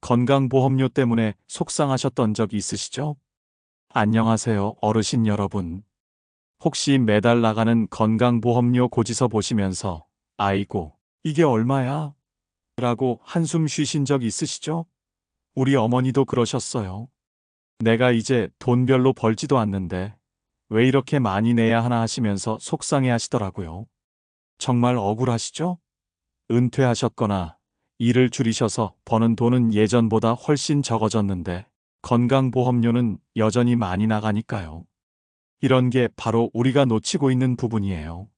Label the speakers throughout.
Speaker 1: 건강보험료 때문에 속상하셨던 적 있으시죠? 안녕하세요, 어르신 여러분. 혹시 매달 나가는 건강보험료 고지서 보시면서 아이고, 이게 얼마야? 라고 한숨 쉬신 적 있으시죠? 우리 어머니도 그러셨어요. 내가 이제 돈 별로 벌지도 않는데 왜 이렇게 많이 내야 하나 하시면서 속상해 하시더라고요. 정말 억울하시죠? 은퇴하셨거나 일을 줄이셔서 버는 돈은 예전보다 훨씬 적어졌는데 건강보험료는 여전히 많이 나가니까요. 이런 게 바로 우리가 놓치고 있는 부분이에요.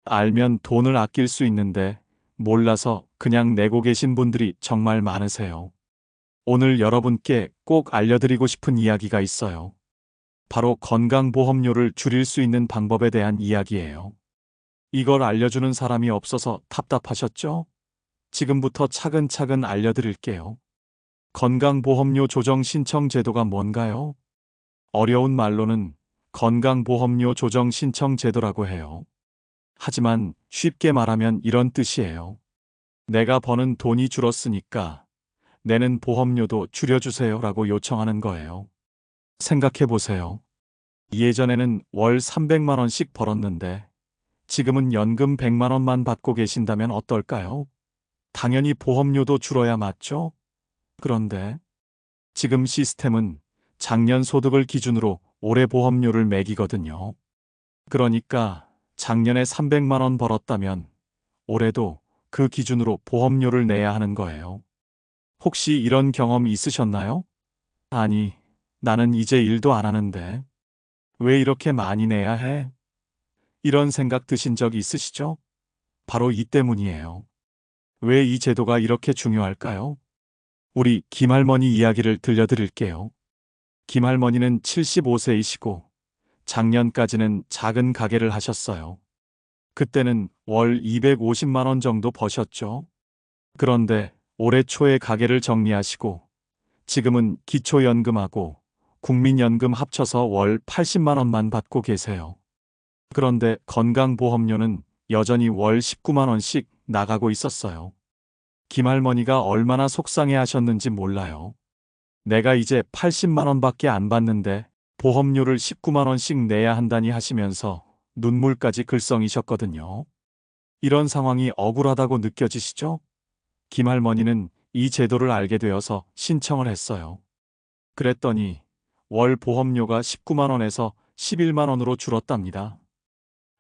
Speaker 1: 알면 돈을 아낄 수 있는데 몰라서 그냥 내고 계신 분들이 정말 많으세요. 오늘 여러분께 꼭 알려드리고 싶은 이야기가 있어요. 바로 건강보험료를 줄일 수 있는 방법에 대한 이야기예요. 이걸 알려주는 사람이 없어서 답답하셨죠? 지금부터 차근차근 알려드릴게요. 건강보험료 조정 신청 제도가 뭔가요? 어려운 말로는 건강보험료 조정 신청 제도라고 해요. 하지만 쉽게 말하면 이런 뜻이에요. 내가 버는 돈이 줄었으니까 내는 보험료도 줄여주세요 라고 요청하는 거예요. 생각해 보세요. 예전에는 월 300만 원씩 벌었는데 지금은 연금 100만 원만 받고 계신다면 어떨까요? 당연히 보험료도 줄어야 맞죠? 그런데 지금 시스템은 작년 소득을 기준으로 올해 보험료를 매기거든요. 그러니까 작년에 300만 원 벌었다면 올해도 그 기준으로 보험료를 내야 하는 거예요. 혹시 이런 경험 있으셨나요? 아니, 나는 이제 일도 안 하는데 왜 이렇게 많이 내야 해? 이런 생각 드신 적 있으시죠? 바로 이 때문이에요. 왜 이 제도가 이렇게 중요할까요? 우리 김할머니 이야기를 들려드릴게요. 김할머니는 75세이시고 작년까지는 작은 가게를 하셨어요. 그때는 월 250만 원 정도 버셨죠. 그런데 올해 초에 가게를 정리하시고 지금은 기초연금하고 국민연금 합쳐서 월 80만 원만 받고 계세요. 그런데 건강보험료는 여전히 월 19만 원씩 나가고 있었어요. 김할머니가 얼마나 속상해 하셨는지 몰라요. 내가 이제 80만 원밖에 안 받는데 보험료를 19만 원씩 내야 한다니 하시면서 눈물까지 글썽이셨거든요. 이런 상황이 억울하다고 느껴지시죠? 김할머니는 이 제도를 알게 되어서 신청을 했어요. 그랬더니 월 보험료가 19만 원에서 11만 원으로 줄었답니다.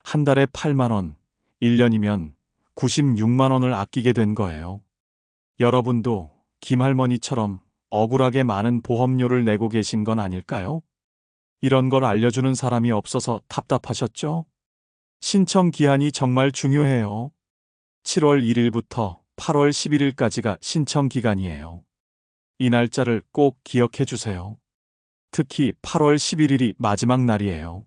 Speaker 1: 한 달에 8만 원, 1년이면 96만 원을 아끼게 된 거예요. 여러분도 김할머니처럼 억울하게 많은 보험료를 내고 계신 건 아닐까요? 이런 걸 알려주는 사람이 없어서 답답하셨죠? 신청 기한이 정말 중요해요. 7월 1일부터 8월 11일까지가 신청 기간이에요. 이 날짜를 꼭 기억해 주세요. 특히 8월 11일이 마지막 날이에요.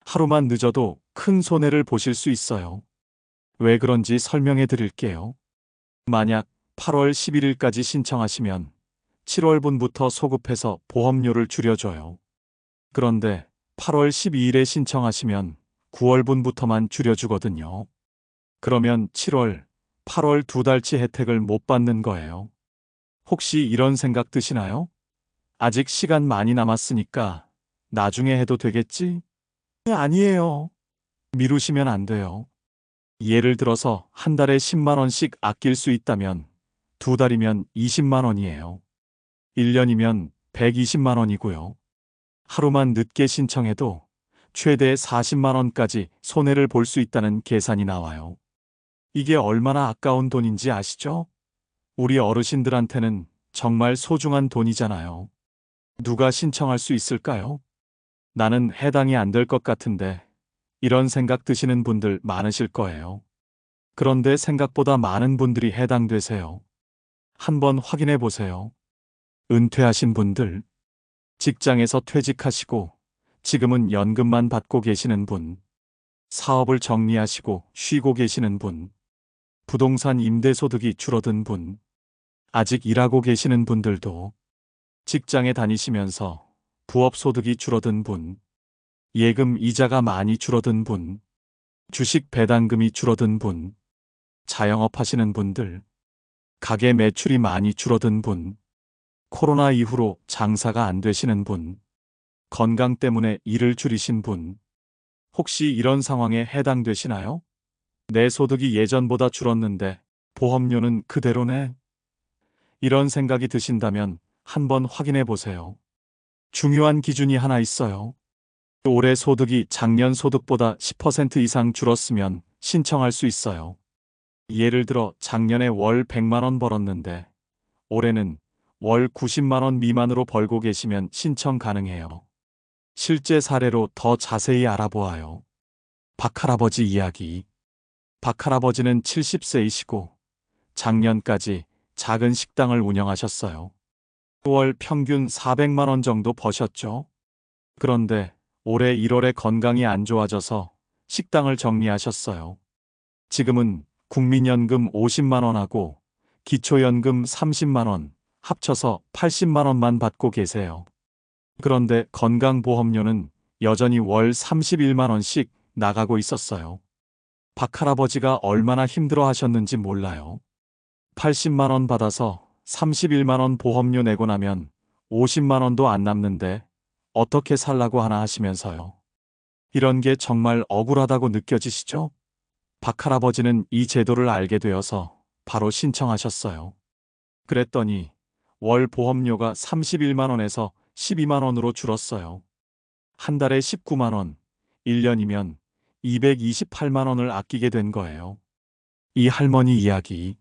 Speaker 1: 하루만 늦어도 큰 손해를 보실 수 있어요. 왜 그런지 설명해 드릴게요. 만약 8월 11일까지 신청하시면 7월분부터 소급해서 보험료를 줄여줘요. 그런데 8월 12일에 신청하시면 9월분부터만 줄여주거든요. 그러면 7월, 8월 두 달치 혜택을 못 받는 거예요. 혹시 이런 생각 드시나요? 아직 시간 많이 남았으니까 나중에 해도 되겠지? 아니에요. 미루시면 안 돼요. 예를 들어서 한 달에 10만 원씩 아낄 수 있다면 두 달이면 20만 원이에요. 1년이면 120만 원이고요. 하루만 늦게 신청해도 최대 40만 원까지 손해를 볼 수 있다는 계산이 나와요. 이게 얼마나 아까운 돈인지 아시죠? 우리 어르신들한테는 정말 소중한 돈이잖아요. 누가 신청할 수 있을까요? 나는 해당이 안 될 것 같은데 이런 생각 드시는 분들 많으실 거예요. 그런데 생각보다 많은 분들이 해당되세요. 한번 확인해 보세요. 은퇴하신 분들, 직장에서 퇴직하시고 지금은 연금만 받고 계시는 분, 사업을 정리하시고 쉬고 계시는 분, 부동산 임대소득이 줄어든 분, 아직 일하고 계시는 분들도, 직장에 다니시면서 부업소득이 줄어든 분, 예금 이자가 많이 줄어든 분, 주식 배당금이 줄어든 분, 자영업 하시는 분들, 가게 매출이 많이 줄어든 분, 코로나 이후로 장사가 안 되시는 분, 건강 때문에 일을 줄이신 분, 혹시 이런 상황에 해당되시나요? 내 소득이 예전보다 줄었는데 보험료는 그대로네. 이런 생각이 드신다면 한번 확인해 보세요. 중요한 기준이 하나 있어요. 올해 소득이 작년 소득보다 10% 이상 줄었으면 신청할 수 있어요. 예를 들어 작년에 월 100만 원 벌었는데 올해는 월 90만 원 미만으로 벌고 계시면 신청 가능해요. 실제 사례로 더 자세히 알아보아요. 박할아버지 이야기. 박할아버지는 70세이시고 작년까지 작은 식당을 운영하셨어요. 월 평균 400만 원 정도 버셨죠. 그런데 올해 1월에 건강이 안 좋아져서 식당을 정리하셨어요. 지금은 국민연금 50만 원하고 기초연금 30만 원, 합쳐서 80만 원만 받고 계세요. 그런데 건강보험료는 여전히 월 31만 원씩 나가고 있었어요. 박할아버지가 얼마나 힘들어 하셨는지 몰라요. 80만 원 받아서 31만 원 보험료 내고 나면 50만 원도 안 남는데 어떻게 살라고 하나 하시면서요. 이런 게 정말 억울하다고 느껴지시죠? 박할아버지는 이 제도를 알게 되어서 바로 신청하셨어요. 그랬더니 월 보험료가 31만 원에서 12만 원으로 줄었어요. 한 달에 19만 원, 1년이면 228만 원을 아끼게 된 거예요. 이 할머니 이야기.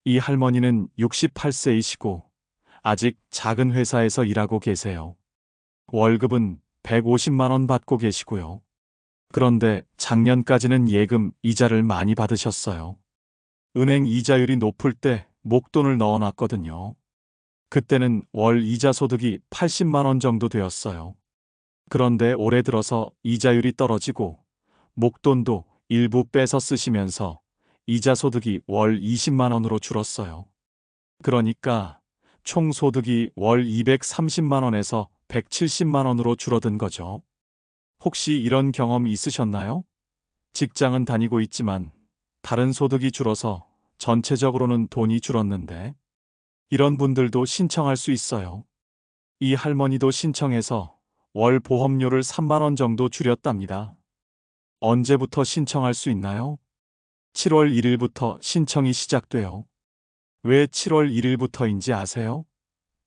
Speaker 1: 이 할머니는 68세이시고 아직 작은 회사에서 일하고 계세요. 월급은 150만 원 받고 계시고요. 그런데 작년까지는 예금 이자를 많이 받으셨어요. 은행 이자율이 높을 때 목돈을 넣어놨거든요. 그때는 월 이자 소득이 80만 원 정도 되었어요. 그런데 올해 들어서 이자율이 떨어지고 목돈도 일부 빼서 쓰시면서 이자 소득이 월 20만 원으로 줄었어요. 그러니까 총 소득이 월 230만 원에서 170만 원으로 줄어든 거죠. 혹시 이런 경험 있으셨나요? 직장은 다니고 있지만 다른 소득이 줄어서 전체적으로는 돈이 줄었는데 이런 분들도 신청할 수 있어요. 이 할머니도 신청해서 월 보험료를 3만 원 정도 줄였답니다. 언제부터 신청할 수 있나요? 7월 1일부터 신청이 시작돼요. 왜 7월 1일부터인지 아세요?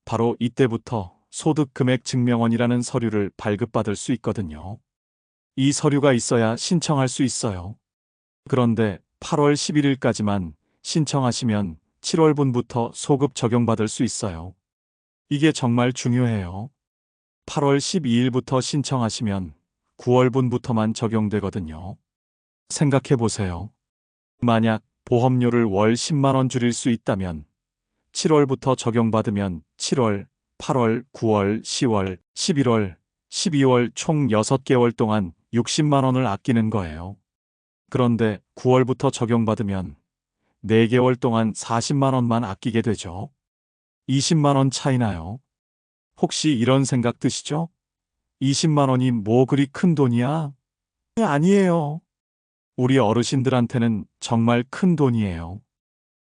Speaker 1: 바로 이때부터 소득금액 증명원이라는 서류를 발급받을 수 있거든요. 이 서류가 있어야 신청할 수 있어요. 그런데 8월 11일까지만 신청하시면 7월분부터 소급 적용받을 수 있어요. 이게 정말 중요해요. 8월 12일부터 신청하시면 9월분부터만 적용되거든요. 생각해 보세요. 만약 보험료를 월 10만 원 줄일 수 있다면 7월부터 적용받으면 7월, 8월, 9월, 10월, 11월, 12월 총 6개월 동안 60만 원을 아끼는 거예요. 그런데 9월부터 적용받으면 4개월 동안 40만 원만 아끼게 되죠. 20만 원 차이나요. 혹시 이런 생각 드시죠? 20만 원이 뭐 그리 큰 돈이야? 아니에요. 우리 어르신들한테는 정말 큰 돈이에요.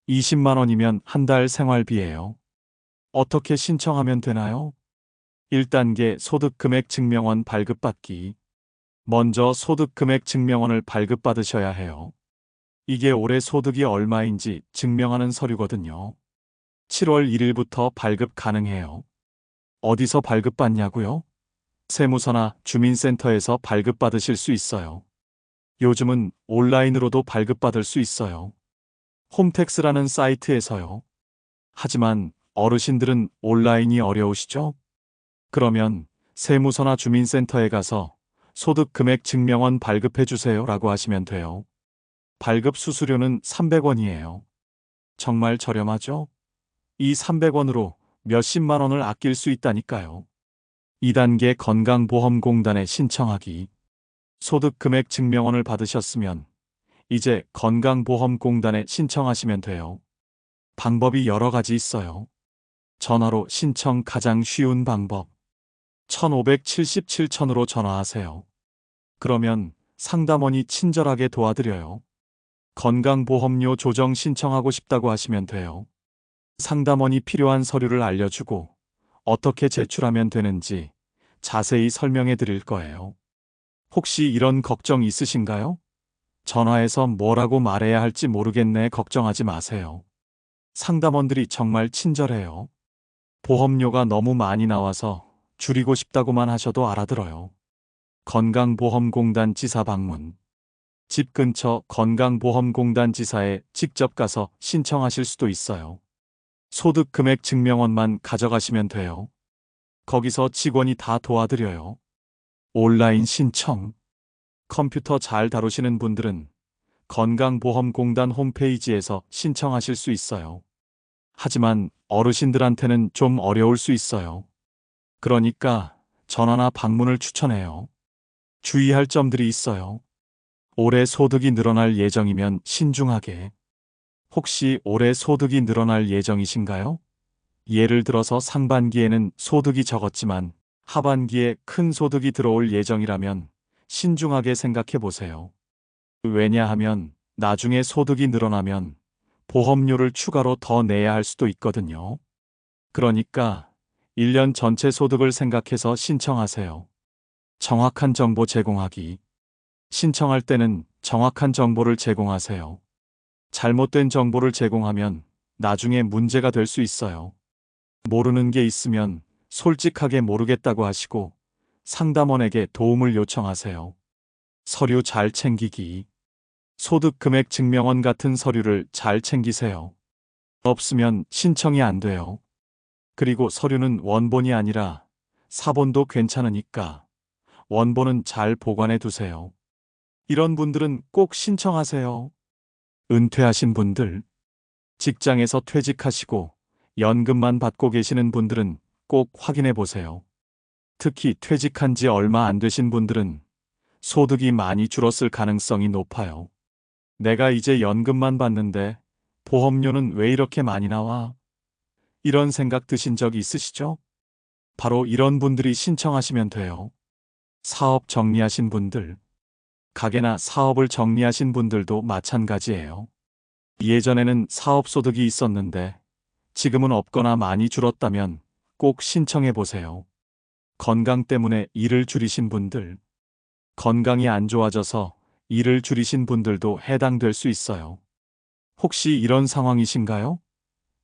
Speaker 1: 20만 원이면 한 달 생활비예요. 어떻게 신청하면 되나요? 1단계 소득금액 증명원 발급받기. 먼저 소득금액 증명원을 발급받으셔야 해요. 이게 올해 소득이 얼마인지 증명하는 서류거든요. 7월 1일부터 발급 가능해요. 어디서 발급받냐고요? 세무서나 주민센터에서 발급받으실 수 있어요. 요즘은 온라인으로도 발급받을 수 있어요. 홈택스라는 사이트에서요. 하지만 어르신들은 온라인이 어려우시죠? 그러면 세무서나 주민센터에 가서 소득금액 증명원 발급해 주세요 라고 하시면 돼요. 발급 수수료는 300원이에요. 정말 저렴하죠? 이 300원으로 몇십만 원을 아낄 수 있다니까요. 2단계 건강보험공단에 신청하기. 소득금액 증명원을 받으셨으면 이제 건강보험공단에 신청하시면 돼요. 방법이 여러 가지 있어요. 전화로 신청 가장 쉬운 방법. 1577,000으로 전화하세요. 그러면 상담원이 친절하게 도와드려요. 건강보험료 조정 신청하고 싶다고 하시면 돼요. 상담원이 필요한 서류를 알려주고 어떻게 제출하면 되는지 자세히 설명해 드릴 거예요. 혹시 이런 걱정 있으신가요? 전화해서 뭐라고 말해야 할지 모르겠네. 걱정하지 마세요. 상담원들이 정말 친절해요. 보험료가 너무 많이 나와서 줄이고 싶다고만 하셔도 알아들어요. 건강보험공단 지사 방문. 집 근처 건강보험공단 지사에 직접 가서 신청하실 수도 있어요. 소득 금액 증명원만 가져가시면 돼요. 거기서 직원이 다 도와드려요. 온라인 신청. 컴퓨터 잘 다루시는 분들은 건강보험공단 홈페이지에서 신청하실 수 있어요. 하지만 어르신들한테는 좀 어려울 수 있어요. 그러니까 전화나 방문을 추천해요. 주의할 점들이 있어요. 올해 소득이 늘어날 예정이면 신중하게. 혹시 올해 소득이 늘어날 예정이신가요? 예를 들어서 상반기에는 소득이 적었지만 하반기에 큰 소득이 들어올 예정이라면 신중하게 생각해 보세요. 왜냐하면 나중에 소득이 늘어나면 보험료를 추가로 더 내야 할 수도 있거든요. 그러니까 1년 전체 소득을 생각해서 신청하세요. 정확한 정보 제공하기. 신청할 때는 정확한 정보를 제공하세요. 잘못된 정보를 제공하면 나중에 문제가 될 수 있어요. 모르는 게 있으면 솔직하게 모르겠다고 하시고 상담원에게 도움을 요청하세요. 서류 잘 챙기기. 소득 금액 증명원 같은 서류를 잘 챙기세요. 없으면 신청이 안 돼요. 그리고 서류는 원본이 아니라 사본도 괜찮으니까 원본은 잘 보관해 두세요. 이런 분들은 꼭 신청하세요. 은퇴하신 분들, 직장에서 퇴직하시고 연금만 받고 계시는 분들은 꼭 확인해 보세요. 특히 퇴직한 지 얼마 안 되신 분들은 소득이 많이 줄었을 가능성이 높아요. 내가 이제 연금만 받는데 보험료는 왜 이렇게 많이 나와? 이런 생각 드신 적 있으시죠? 바로 이런 분들이 신청하시면 돼요. 사업 정리하신 분들, 가게나 사업을 정리하신 분들도 마찬가지예요. 예전에는 사업 소득이 있었는데 지금은 없거나 많이 줄었다면 꼭 신청해 보세요. 건강 때문에 일을 줄이신 분들, 건강이 안 좋아져서 일을 줄이신 분들도 해당될 수 있어요. 혹시 이런 상황이신가요?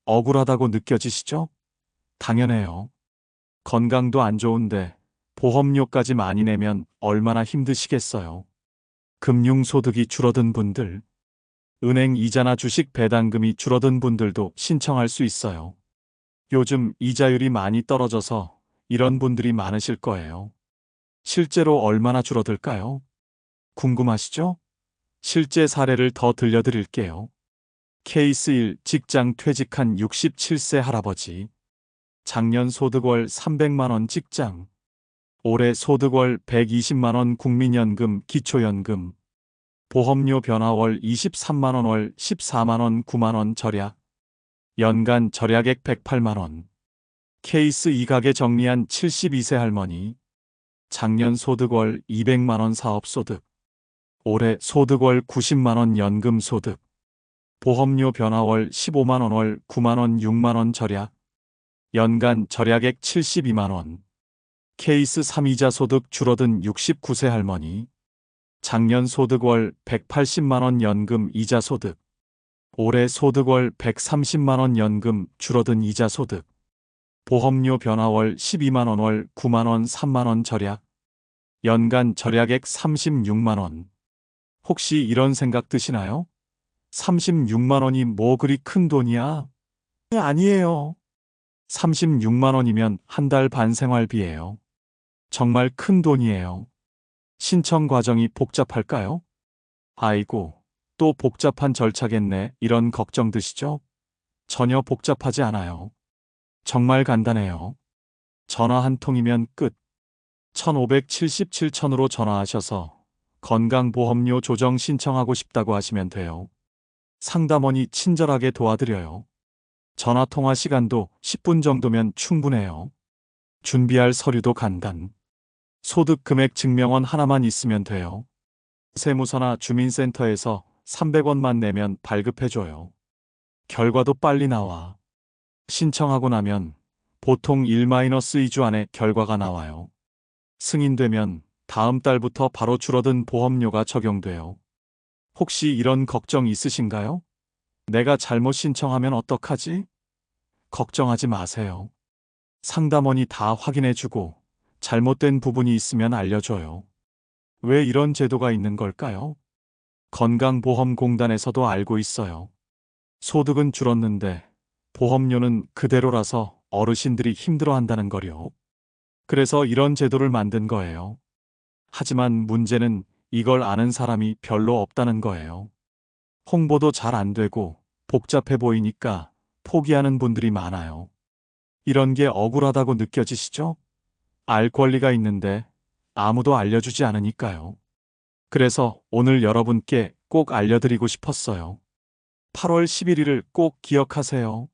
Speaker 1: 억울하다고 느껴지시죠? 당연해요. 건강도 안 좋은데 보험료까지 많이 내면 얼마나 힘드시겠어요. 금융소득이 줄어든 분들, 은행 이자나 주식 배당금이 줄어든 분들도 신청할 수 있어요. 요즘 이자율이 많이 떨어져서 이런 분들이 많으실 거예요. 실제로 얼마나 줄어들까요? 궁금하시죠? 실제 사례를 더 들려드릴게요. 케이스 1. 직장 퇴직한 67세 할아버지. 작년 소득월 300만 원 직장. 올해 소득월 120만 원 국민연금 기초연금. 보험료 변화월 23만 원 월 14만 원 9만 원 절약. 연간 절약액 108만 원. 케이스 2 가게 정리한 72세 할머니. 작년 소득월 200만 원 사업소득. 올해 소득월 90만 원 연금소득. 보험료 변화월 15만 원 월 9만 원 6만 원 절약. 연간 절약액 72만 원. 케이스 3 이자 소득 줄어든 69세 할머니. 작년 소득월 180만 원 연금 이자 소득. 올해 소득월 130만 원 연금 줄어든 이자 소득. 보험료 변화월 12만 원 월 9만 원 3만 원 절약. 연간 절약액 36만 원. 혹시 이런 생각 드시나요? 36만 원이 뭐 그리 큰 돈이야? 아니에요. 36만 원이면 한 달 반 생활비예요. 정말 큰 돈이에요. 신청 과정이 복잡할까요? 아이고, 또 복잡한 절차겠네. 이런 걱정 드시죠? 전혀 복잡하지 않아요. 정말 간단해요. 전화 한 통이면 끝. 1577,000으로 전화하셔서 건강보험료 조정 신청하고 싶다고 하시면 돼요. 상담원이 친절하게 도와드려요. 전화통화 시간도 10분 정도면 충분해요. 준비할 서류도 간단. 소득 금액 증명원 하나만 있으면 돼요. 세무서나 주민센터에서 300원만 내면 발급해줘요. 결과도 빨리 나와. 신청하고 나면 보통 1-2주 안에 결과가 나와요. 승인되면 다음 달부터 바로 줄어든 보험료가 적용돼요. 혹시 이런 걱정 있으신가요? 내가 잘못 신청하면 어떡하지? 걱정하지 마세요. 상담원이 다 확인해주고 잘못된 부분이 있으면 알려줘요. 왜 이런 제도가 있는 걸까요? 건강보험공단에서도 알고 있어요. 소득은 줄었는데 보험료는 그대로라서 어르신들이 힘들어한다는 거요. 그래서 이런 제도를 만든 거예요. 하지만 문제는 이걸 아는 사람이 별로 없다는 거예요. 홍보도 잘 안 되고 복잡해 보이니까 포기하는 분들이 많아요. 이런 게 억울하다고 느껴지시죠? 알 권리가 있는데 아무도 알려주지 않으니까요. 그래서 오늘 여러분께 꼭 알려드리고 싶었어요. 8월 11일을 꼭 기억하세요.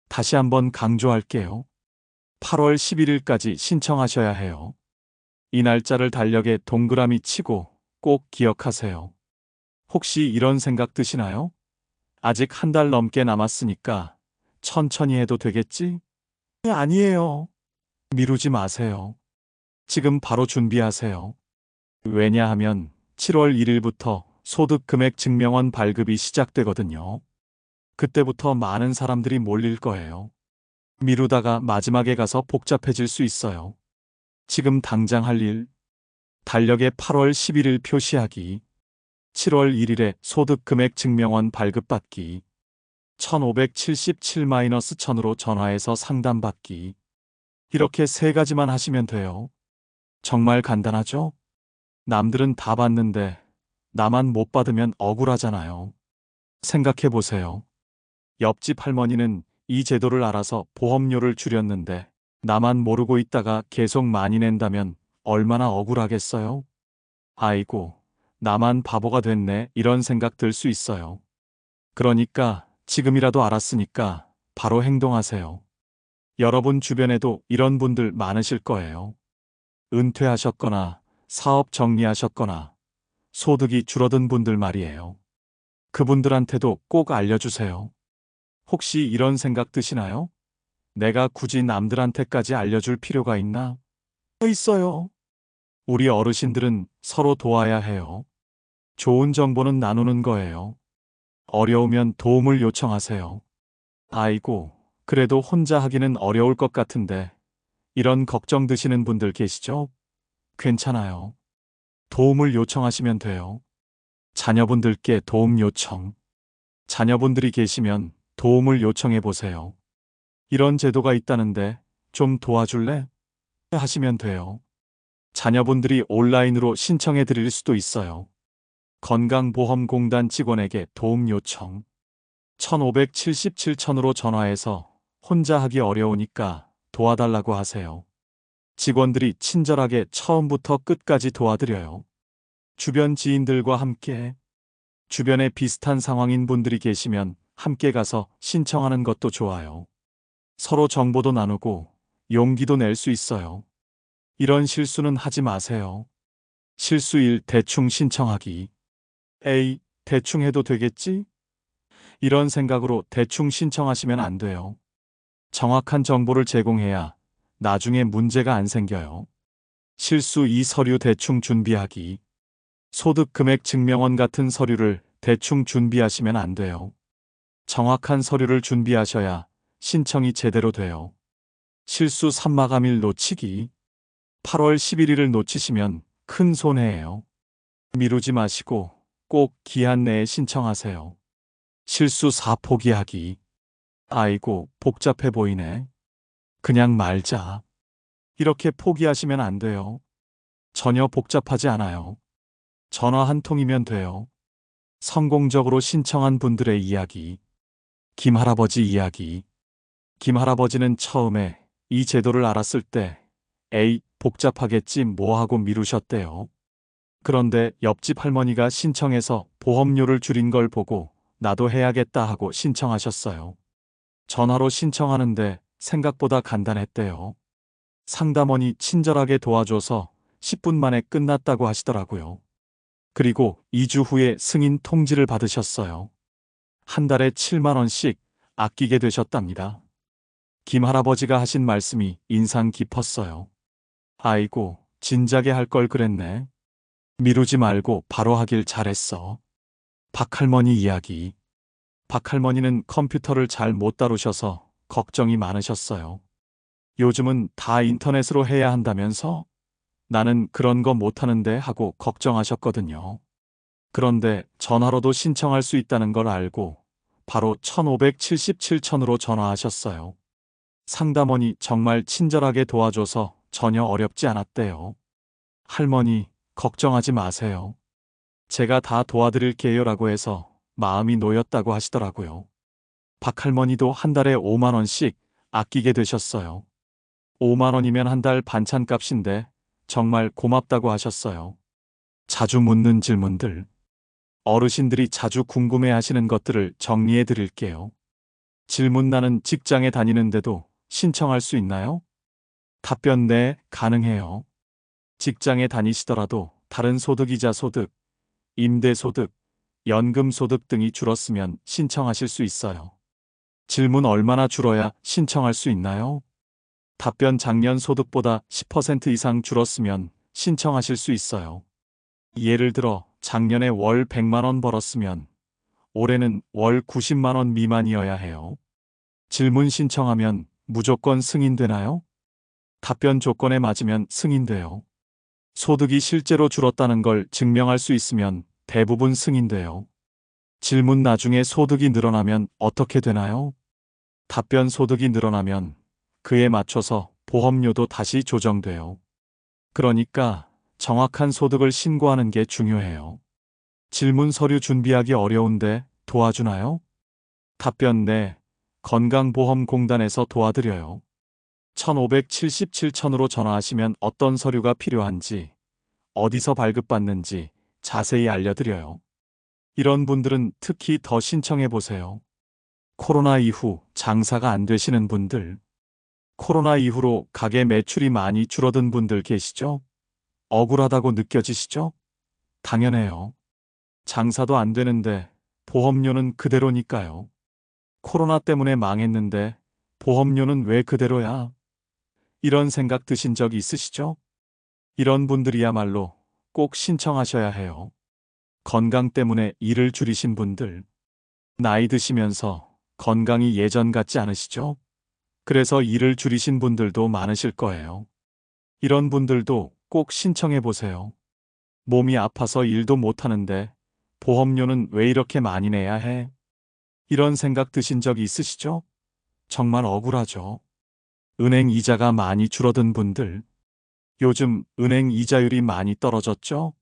Speaker 1: 다시 한번 강조할게요. 8월 11일까지 신청하셔야 해요. 이 날짜를 달력에 동그라미 치고 꼭 기억하세요. 혹시 이런 생각 드시나요? 아직 한 달 넘게 남았으니까 천천히 해도 되겠지? 아니에요. 미루지 마세요. 지금 바로 준비하세요. 왜냐하면 7월 1일부터 소득금액 증명원 발급이 시작되거든요. 그때부터 많은 사람들이 몰릴 거예요. 미루다가 마지막에 가서 복잡해질 수 있어요. 지금 당장 할 일, 달력에 8월 11일 표시하기, 7월 1일에 소득금액 증명원 발급받기, 1577-1000으로 전화해서 상담받기. 이렇게 세 가지만 하시면 돼요. 정말 간단하죠? 남들은 다 받는데 나만 못 받으면 억울하잖아요. 생각해 보세요. 옆집 할머니는 이 제도를 알아서 보험료를 줄였는데 나만 모르고 있다가 계속 많이 낸다면 얼마나 억울하겠어요? 아이고, 나만 바보가 됐네 이런 생각 들 수 있어요. 그러니까 지금이라도 알았으니까 바로 행동하세요. 여러분 주변에도 이런 분들 많으실 거예요. 은퇴하셨거나 사업 정리하셨거나 소득이 줄어든 분들 말이에요. 그분들한테도 꼭 알려주세요. 혹시 이런 생각 드시나요? 내가 굳이 남들한테까지 알려줄 필요가 있나? 있어요. 우리 어르신들은 서로 도와야 해요. 좋은 정보는 나누는 거예요. 어려우면 도움을 요청하세요. 아이고, 그래도 혼자 하기는 어려울 것 같은데 이런 걱정 드시는 분들 계시죠? 괜찮아요. 도움을 요청하시면 돼요. 자녀분들께 도움 요청. 자녀분들이 계시면 도움을 요청해 보세요. 이런 제도가 있다는데 좀 도와줄래? 하시면 돼요. 자녀분들이 온라인으로 신청해 드릴 수도 있어요. 건강보험공단 직원에게 도움 요청. 1577-1000으로 전화해서 혼자 하기 어려우니까 도와달라고 하세요. 직원들이 친절하게 처음부터 끝까지 도와드려요. 주변 지인들과 함께, 주변에 비슷한 상황인 분들이 계시면 함께 가서 신청하는 것도 좋아요. 서로 정보도 나누고 용기도 낼 수 있어요. 이런 실수는 하지 마세요. 실수 1. 대충 신청하기. 에이, 대충 해도 되겠지? 이런 생각으로 대충 신청하시면 안 돼요. 정확한 정보를 제공해야 나중에 문제가 안 생겨요. 실수 2. 서류 대충 준비하기. 소득금액 증명원 같은 서류를 대충 준비하시면 안 돼요. 정확한 서류를 준비하셔야 신청이 제대로 돼요. 실수 3. 마감일 놓치기. 8월 11일을 놓치시면 큰 손해예요. 미루지 마시고 꼭 기한 내에 신청하세요. 실수 4. 포기하기. 아이고, 복잡해 보이네. 그냥 말자. 이렇게 포기하시면 안 돼요. 전혀 복잡하지 않아요. 전화 한 통이면 돼요. 성공적으로 신청한 분들의 이야기. 김할아버지 이야기. 김할아버지는 처음에 이 제도를 알았을 때 에이, 복잡하겠지 뭐 하고 미루셨대요. 그런데 옆집 할머니가 신청해서 보험료를 줄인 걸 보고 나도 해야겠다 하고 신청하셨어요. 전화로 신청하는데 생각보다 간단했대요. 상담원이 친절하게 도와줘서 10분 만에 끝났다고 하시더라고요. 그리고 2주 후에 승인 통지를 받으셨어요. 한 달에 7만 원씩 아끼게 되셨답니다. 김 할아버지가 하신 말씀이 인상 깊었어요. 아이고, 진작에 할 걸 그랬네. 미루지 말고 바로 하길 잘했어. 박할머니 이야기. 박할머니는 컴퓨터를 잘 못 다루셔서 걱정이 많으셨어요. 요즘은 다 인터넷으로 해야 한다면서? 나는 그런 거 못하는데 하고 걱정하셨거든요. 그런데 전화로도 신청할 수 있다는 걸 알고 바로 1577천으로 전화하셨어요. 상담원이 정말 친절하게 도와줘서 전혀 어렵지 않았대요. 할머니, 걱정하지 마세요. 제가 다 도와드릴게요라고 해서 마음이 놓였다고 하시더라고요. 박할머니도 한 달에 5만 원씩 아끼게 되셨어요. 5만 원이면 한 달 반찬값인데 정말 고맙다고 하셨어요. 자주 묻는 질문들. 어르신들이 자주 궁금해 하시는 것들을 정리해 드릴게요. 질문 나는 직장에 다니는데도 신청할 수 있나요? 답변 네, 가능해요. 직장에 다니시더라도 다른 소득이자 소득, 임대소득, 연금소득 등이 줄었으면 신청하실 수 있어요. 질문 얼마나 줄어야 신청할 수 있나요? 답변 작년 소득보다 10% 이상 줄었으면 신청하실 수 있어요. 예를 들어 작년에 월 100만 원 벌었으면 올해는 월 90만 원 미만이어야 해요. 질문 신청하면 무조건 승인되나요? 답변 조건에 맞으면 승인돼요. 소득이 실제로 줄었다는 걸 증명할 수 있으면 대부분 승인돼요. 질문 나중에 소득이 늘어나면 어떻게 되나요? 답변 소득이 늘어나면 그에 맞춰서 보험료도 다시 조정돼요. 그러니까 정확한 소득을 신고하는 게 중요해요. 질문 서류 준비하기 어려운데 도와주나요? 답변 네, 건강보험공단에서 도와드려요. 1577천으로 전화하시면 어떤 서류가 필요한지, 어디서 발급받는지 자세히 알려드려요. 이런 분들은 특히 더 신청해 보세요. 코로나 이후 장사가 안 되시는 분들, 코로나 이후로 가게 매출이 많이 줄어든 분들 계시죠? 억울하다고 느껴지시죠? 당연해요. 장사도 안 되는데 보험료는 그대로니까요. 코로나 때문에 망했는데 보험료는 왜 그대로야? 이런 생각 드신 적 있으시죠? 이런 분들이야말로 꼭 신청하셔야 해요. 건강 때문에 일을 줄이신 분들, 나이 드시면서 건강이 예전 같지 않으시죠? 그래서 일을 줄이신 분들도 많으실 거예요. 이런 분들도 꼭 신청해 보세요. 몸이 아파서 일도 못하는데 보험료는 왜 이렇게 많이 내야 해? 이런 생각 드신 적 있으시죠? 정말 억울하죠. 은행 이자가 많이 줄어든 분들, 요즘 은행 이자율이 많이 떨어졌죠?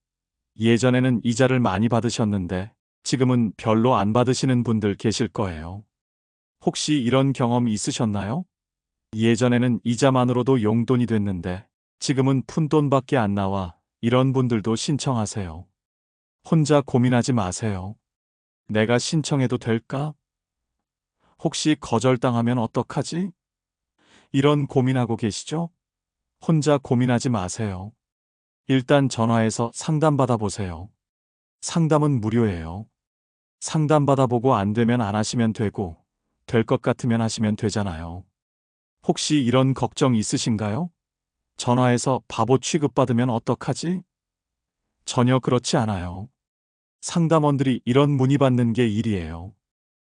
Speaker 1: 예전에는 이자를 많이 받으셨는데 지금은 별로 안 받으시는 분들 계실 거예요. 혹시 이런 경험 있으셨나요? 예전에는 이자만으로도 용돈이 됐는데 지금은 푼돈밖에 안 나와. 이런 분들도 신청하세요. 혼자 고민하지 마세요. 내가 신청해도 될까? 혹시 거절당하면 어떡하지? 이런 고민하고 계시죠? 혼자 고민하지 마세요. 일단 전화해서 상담받아 보세요. 상담은 무료예요. 상담받아보고 안 되면 안 하시면 되고, 될 것 같으면 하시면 되잖아요. 혹시 이런 걱정 있으신가요? 전화해서 바보 취급받으면 어떡하지? 전혀 그렇지 않아요. 상담원들이 이런 문의 받는 게 일이에요.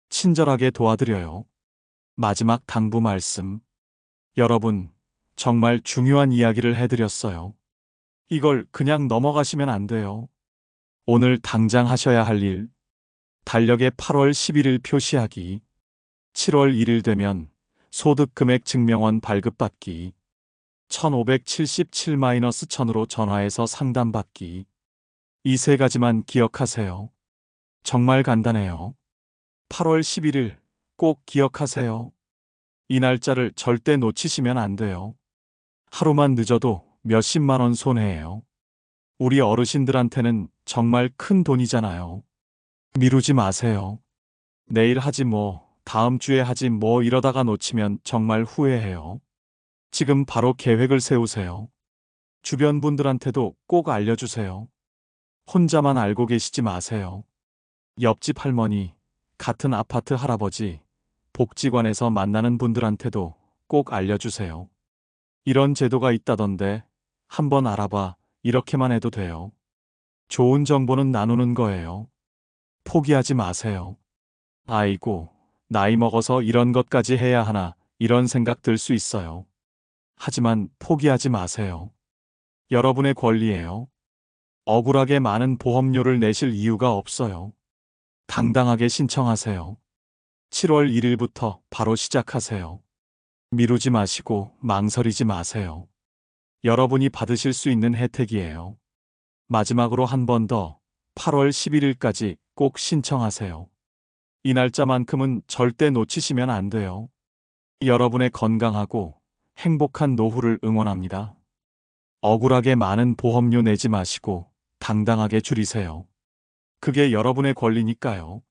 Speaker 1: 친절하게 도와드려요. 마지막 당부 말씀. 여러분, 정말 중요한 이야기를 해드렸어요. 이걸 그냥 넘어가시면 안 돼요. 오늘 당장 하셔야 할 일. 달력에 8월 11일 표시하기. 7월 1일 되면 소득금액 증명원 발급받기. 1577-1000으로 전화해서 상담받기. 이 세 가지만 기억하세요. 정말 간단해요. 8월 11일 꼭 기억하세요. 이 날짜를 절대 놓치시면 안 돼요. 하루만 늦어도 몇십만 원 손해예요. 우리 어르신들한테는 정말 큰 돈이잖아요. 미루지 마세요. 내일 하지 뭐, 다음 주에 하지 뭐 이러다가 놓치면 정말 후회해요. 지금 바로 계획을 세우세요. 주변 분들한테도 꼭 알려주세요. 혼자만 알고 계시지 마세요. 옆집 할머니, 같은 아파트 할아버지, 복지관에서 만나는 분들한테도 꼭 알려주세요. 이런 제도가 있다던데 한번 알아봐. 이렇게만 해도 돼요. 좋은 정보는 나누는 거예요. 포기하지 마세요. 아이고, 나이 먹어서 이런 것까지 해야 하나, 이런 생각 들 수 있어요. 하지만 포기하지 마세요. 여러분의 권리예요. 억울하게 많은 보험료를 내실 이유가 없어요. 당당하게 신청하세요. 7월 1일부터 바로 시작하세요. 미루지 마시고 망설이지 마세요. 여러분이 받으실 수 있는 혜택이에요. 마지막으로 한 번 더 8월 11일까지 꼭 신청하세요. 이 날짜만큼은 절대 놓치시면 안 돼요. 여러분의 건강하고 행복한 노후를 응원합니다. 억울하게 많은 보험료 내지 마시고 당당하게 줄이세요. 그게 여러분의 권리니까요.